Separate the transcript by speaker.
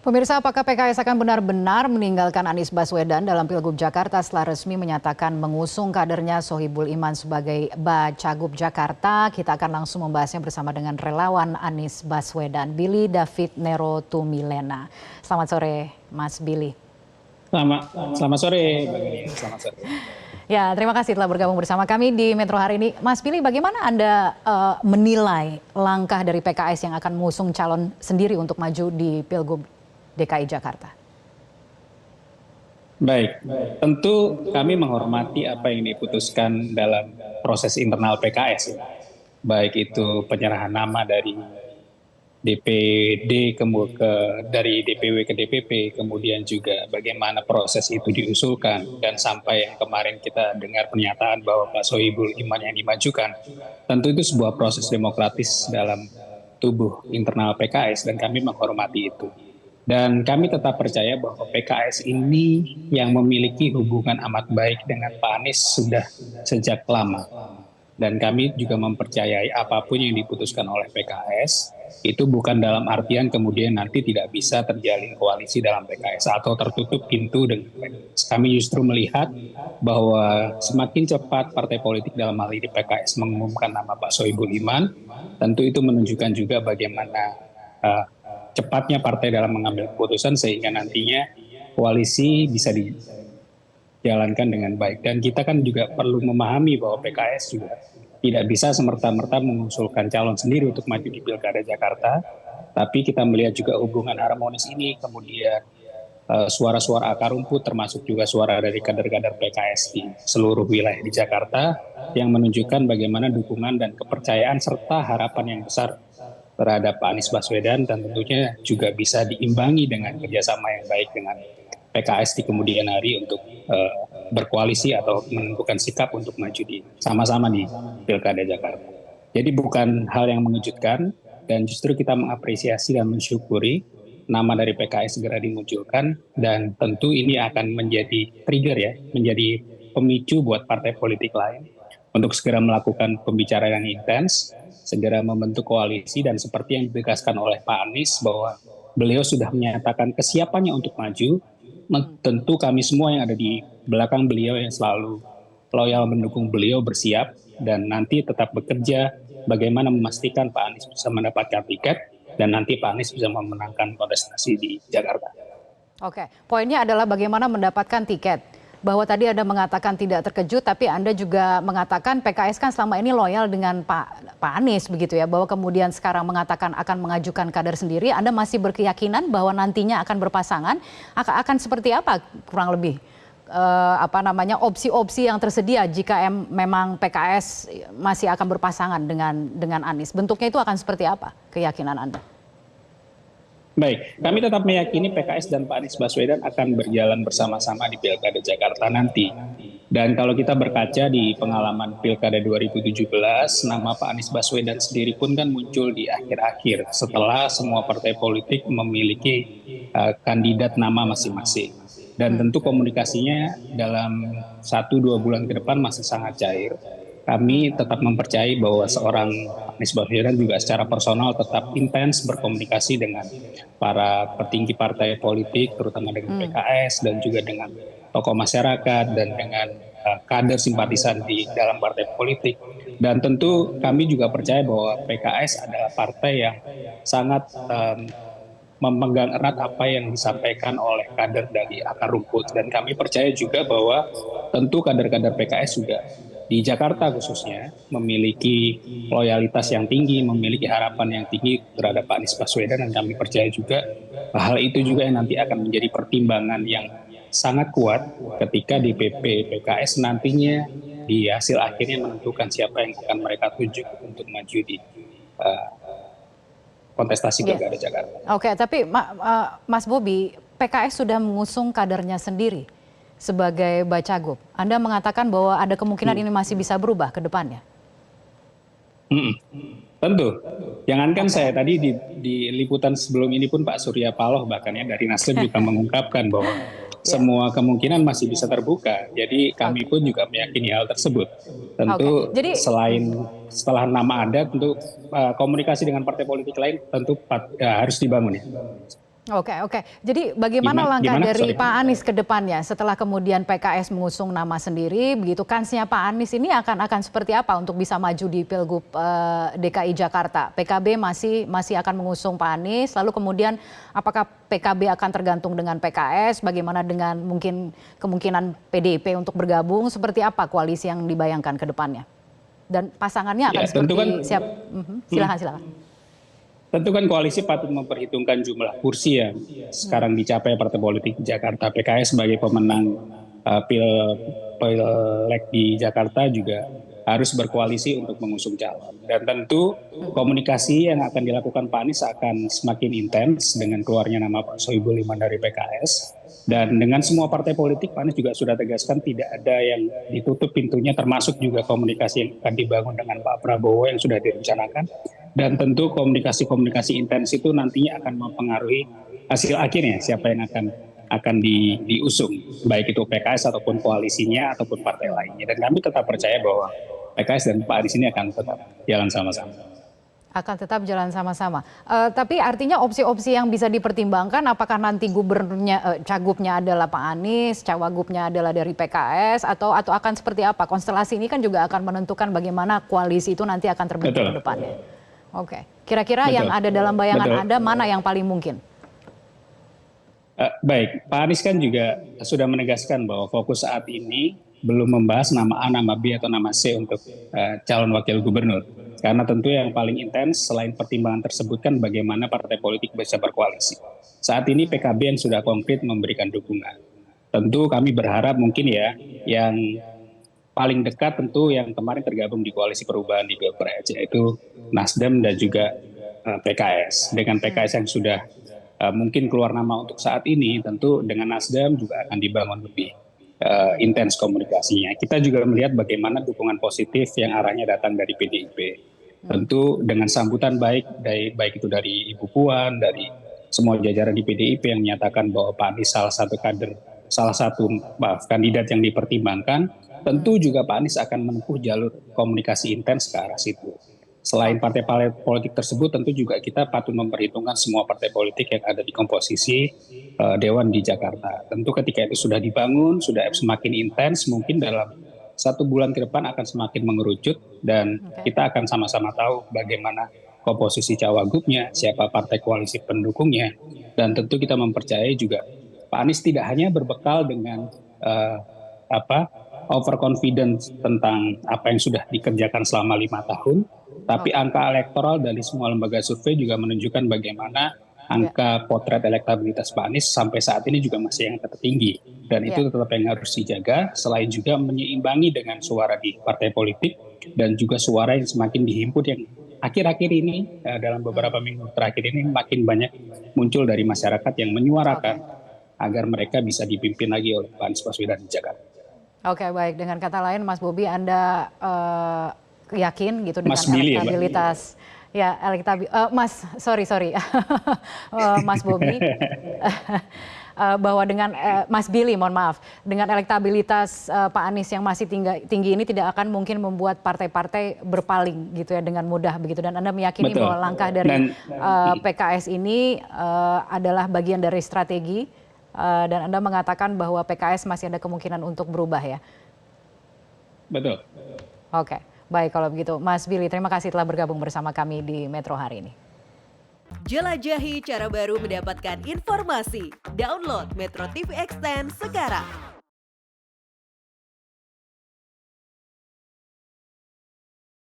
Speaker 1: Pemirsa, apakah PKS akan benar-benar meninggalkan Anies Baswedan dalam Pilgub Jakarta setelah resmi menyatakan mengusung kadernya Sohibul Iman sebagai Bacagub Jakarta? Kita akan langsung membahasnya bersama dengan relawan Anies Baswedan, Billy David Nero Tumilena. Selamat sore, Mas Billy.
Speaker 2: Selamat sore, Mbak Gani. Selamat sore.
Speaker 1: Ya, terima kasih telah bergabung bersama kami di Metro hari ini. Mas Billy, bagaimana Anda menilai langkah dari PKS yang akan mengusung calon sendiri untuk maju di Pilgub DKI Jakarta?
Speaker 2: Baik, tentu kami menghormati apa yang diputuskan dalam proses internal PKS. Baik itu penyerahan nama dari DPD dari DPW ke DPP, kemudian juga bagaimana proses itu diusulkan, dan sampai yang kemarin kita dengar pernyataan bahwa Pak Sohibul Iman yang dimajukan. Tentu itu sebuah proses demokratis dalam tubuh internal PKS dan kami menghormati itu. Dan kami tetap percaya bahwa PKS ini yang memiliki hubungan amat baik dengan Pak Anies sudah sejak lama. Dan kami juga mempercayai apapun yang diputuskan oleh PKS, itu bukan dalam artian kemudian nanti tidak bisa terjalin koalisi dalam PKS atau tertutup pintu dengan PKS. Kami justru melihat bahwa semakin cepat partai politik dalam hal ini PKS mengumumkan nama Pak Sohibul Iman, tentu itu menunjukkan juga bagaimana cepatnya partai dalam mengambil keputusan sehingga nantinya koalisi bisa dijalankan dengan baik. Dan kita kan juga perlu memahami bahwa PKS juga tidak bisa semerta-merta mengusulkan calon sendiri untuk maju di Pilkada Jakarta, tapi kita melihat juga hubungan harmonis ini, kemudian suara-suara akar rumput termasuk juga suara dari kader-kader PKS di seluruh wilayah di Jakarta yang menunjukkan bagaimana dukungan dan kepercayaan serta harapan yang besar terhadap Pak Anies Baswedan, dan tentunya juga bisa diimbangi dengan kerjasama yang baik dengan PKS di kemudian hari untuk berkoalisi atau menentukan sikap untuk maju sama-sama di Pilkada Jakarta. Jadi bukan hal yang mengejutkan, dan justru kita mengapresiasi dan mensyukuri nama dari PKS segera dimunculkan, dan tentu ini akan menjadi trigger ya, menjadi pemicu buat partai politik lain untuk segera melakukan pembicaraan yang intens, segera membentuk koalisi, dan seperti yang ditegaskan oleh Pak Anies bahwa beliau sudah menyatakan kesiapannya untuk maju, tentu kami semua yang ada di belakang beliau yang selalu loyal mendukung beliau bersiap, dan nanti tetap bekerja bagaimana memastikan Pak Anies bisa mendapatkan tiket, dan nanti Pak Anies bisa memenangkan kontestasi di Jakarta.
Speaker 1: Oke, poinnya adalah bagaimana mendapatkan tiket. Bahwa tadi Anda mengatakan tidak terkejut, tapi Anda juga mengatakan PKS kan selama ini loyal dengan Pak Anies begitu ya, bahwa kemudian sekarang mengatakan akan mengajukan kader sendiri, Anda masih berkeyakinan bahwa nantinya akan berpasangan, akan seperti apa kurang lebih opsi-opsi yang tersedia jika memang PKS masih akan berpasangan dengan Anies, bentuknya itu akan seperti apa keyakinan Anda?
Speaker 2: Baik, kami tetap meyakini PKS dan Pak Anies Baswedan akan berjalan bersama-sama di Pilkada Jakarta nanti. Dan kalau kita berkaca di pengalaman Pilkada 2017, nama Pak Anies Baswedan sendiri pun kan muncul di akhir-akhir setelah semua partai politik memiliki kandidat nama masing-masing. Dan tentu komunikasinya dalam 1-2 bulan ke depan masih sangat cair. Kami tetap mempercayai bahwa seorang Anies Baswedan juga secara personal tetap intens berkomunikasi dengan para petinggi partai politik, terutama dengan PKS dan juga dengan tokoh masyarakat dan dengan kader simpatisan di dalam partai politik. Dan tentu kami juga percaya bahwa PKS adalah partai yang sangat memegang erat apa yang disampaikan oleh kader dari akar rumput. Dan kami percaya juga bahwa tentu kader-kader PKS juga di Jakarta khususnya memiliki loyalitas yang tinggi, memiliki harapan yang tinggi terhadap Pak Anies Baswedan, dan kami percaya juga hal itu juga yang nanti akan menjadi pertimbangan yang sangat kuat ketika DPP PKS nantinya di hasil akhirnya menentukan siapa yang akan mereka tunjuk untuk maju di kontestasi Pilkada Jakarta.
Speaker 1: Oke, tapi Mas Bobi, PKS sudah mengusung kadernya sendiri sebagai Bacagub. Anda mengatakan bahwa ada kemungkinan ini masih bisa berubah ke depannya.
Speaker 2: Tentu. Jangankan saya tadi di liputan sebelum ini pun Pak Surya Paloh bahkan ya dari Nasdem juga mengungkapkan bahwa semua kemungkinan masih bisa terbuka. Jadi kami pun juga meyakini hal tersebut. Tentu setelah nama ada, tentu komunikasi dengan partai politik lain tentu harus dibangun ya.
Speaker 1: Oke. Jadi bagaimana langkah
Speaker 2: Gimana?
Speaker 1: dari
Speaker 2: Sorry.
Speaker 1: Pak Anies ke depannya setelah kemudian PKS mengusung nama sendiri, begitu kansnya Pak Anies ini akan seperti apa untuk bisa maju di Pilgub DKI Jakarta? PKB masih akan mengusung Pak Anies, lalu kemudian apakah PKB akan tergantung dengan PKS? Bagaimana dengan mungkin kemungkinan PDIP untuk bergabung? Seperti apa koalisi yang dibayangkan ke depannya? Dan pasangannya akan
Speaker 2: Ya, tentu kan.
Speaker 1: seperti siap? Silakan.
Speaker 2: Tentu kan koalisi patut memperhitungkan jumlah kursi yang sekarang dicapai partai politik di Jakarta. PKS sebagai pemenang Pileg di Jakarta juga harus berkoalisi untuk mengusung calon. Dan tentu komunikasi yang akan dilakukan Pak Anies akan semakin intens dengan keluarnya nama Pak Sohibul Iman dari PKS. Dan dengan semua partai politik, Pak Anies juga sudah tegaskan tidak ada yang ditutup pintunya, termasuk juga komunikasi yang akan dibangun dengan Pak Prabowo yang sudah direncanakan. Dan tentu komunikasi intens itu nantinya akan mempengaruhi hasil akhirnya siapa yang akan diusung, baik itu PKS ataupun koalisinya ataupun partai lainnya. Dan kami tetap percaya bahwa PKS dan Pak Anies ini akan tetap jalan sama-sama.
Speaker 1: Akan tetap jalan sama-sama. Tapi artinya opsi-opsi yang bisa dipertimbangkan apakah nanti gubernurnya, cagupnya adalah Pak Anies, cawagupnya adalah dari PKS atau akan seperti apa? Konstelasi ini kan juga akan menentukan bagaimana koalisi itu nanti akan terbentuk ke depannya. Oke. Kira-kira yang ada dalam bayangan Anda mana yang paling mungkin?
Speaker 2: Baik, Pak Anies kan juga sudah menegaskan bahwa fokus saat ini belum membahas nama A, nama B, atau nama C untuk calon wakil gubernur. Karena tentu yang paling intens selain pertimbangan tersebut kan bagaimana partai politik bisa berkoalisi. Saat ini PKB yang sudah konkret memberikan dukungan. Tentu kami berharap mungkin ya yang paling dekat tentu yang kemarin tergabung di koalisi perubahan di Pilpres, yaitu Nasdem dan juga PKS. Dengan PKS yang sudah mungkin keluar nama untuk saat ini, tentu dengan Nasdem juga akan dibangun lebih intens komunikasinya. Kita juga melihat bagaimana dukungan positif yang arahnya datang dari PDIP. Tentu dengan sambutan baik itu dari Ibu Puan, dari semua jajaran di PDIP yang menyatakan bahwa Pak Anies salah satu kandidat yang dipertimbangkan, tentu juga Pak Anies akan menempuh jalur komunikasi intens ke arah situ. Selain partai politik tersebut, tentu juga kita patut memperhitungkan semua partai politik yang ada di komposisi Dewan di Jakarta. Tentu ketika itu sudah dibangun, sudah semakin intens, mungkin dalam 1 bulan ke depan akan semakin mengerucut dan kita akan sama-sama tahu bagaimana komposisi cawagupnya, siapa partai koalisi pendukungnya, dan tentu kita mempercayai juga Pak Anies tidak hanya berbekal dengan overconfidence tentang apa yang sudah dikerjakan selama 5 tahun, tapi angka elektoral dari semua lembaga survei juga menunjukkan bagaimana angka potret elektabilitas Pak Anies sampai saat ini juga masih yang tertinggi. Dan itu tetap yang harus dijaga, selain juga menyeimbangi dengan suara di partai politik dan juga suara yang semakin dihimpun yang akhir-akhir ini, dalam beberapa minggu terakhir ini makin banyak muncul dari masyarakat yang menyuarakan agar mereka bisa dipimpin lagi oleh Pak Anies Baswedan di Jakarta.
Speaker 1: Oke, baik. Dengan kata lain, Mas Bobi, Anda yakin gitu dengan elektabilitas, Mas Bobi, bahwa dengan Mas Billy, mohon maaf, dengan elektabilitas Pak Anies yang masih tinggi ini tidak akan mungkin membuat partai-partai berpaling gitu ya dengan mudah begitu, dan Anda meyakini bahwa langkah dari PKS ini adalah bagian dari strategi, dan Anda mengatakan bahwa PKS masih ada kemungkinan untuk berubah ya?
Speaker 2: Betul.
Speaker 1: Oke, baik kalau begitu. Mas Billy, terima kasih telah bergabung bersama kami di Metro hari ini.
Speaker 3: Jelajahi cara baru mendapatkan informasi. Download Metro TV Extend sekarang.